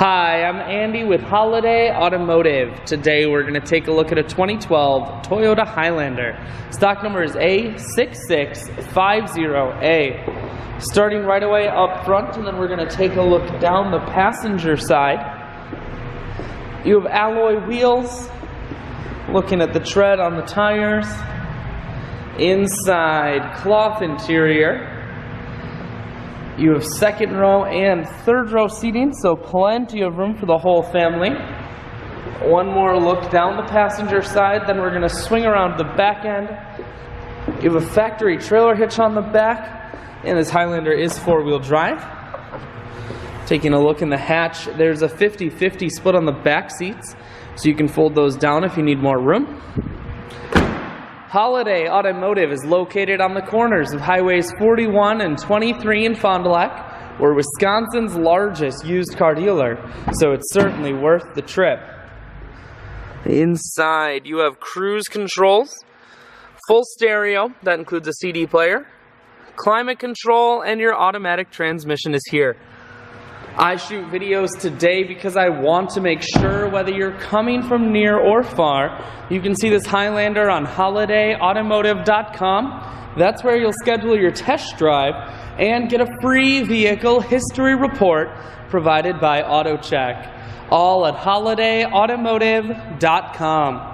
Hi, I'm Andy with Holiday Automotive. Today we're going to take a look at a 2012 Toyota Highlander. Stock number is A6650A. Starting right away up front, and then we're going to take a look down the passenger side. You have alloy wheels. Looking at the tread on the tires. Inside, cloth interior. You have second row and third row seating, so plenty of room for the whole family. One more look down the passenger side, then we're going to swing around the back end. You have a factory trailer hitch on the back, and this Highlander is four-wheel drive. Taking a look in the hatch, there's a 50-50 split on the back seats, so you can fold those down if you need more room. Holiday Automotive is located on the corners of Highways 41 and 23 in Fond du Lac. We're Wisconsin's largest used car dealer, so it's certainly worth the trip. Inside, you have cruise controls, full stereo, that includes a CD player, climate control, and your automatic transmission is here. I shoot videos today because I want to make sure whether you're coming from near or far, you can see this Highlander on holidayautomotive.com. That's where you'll schedule your test drive and get a free vehicle history report provided by AutoCheck. All at holidayautomotive.com.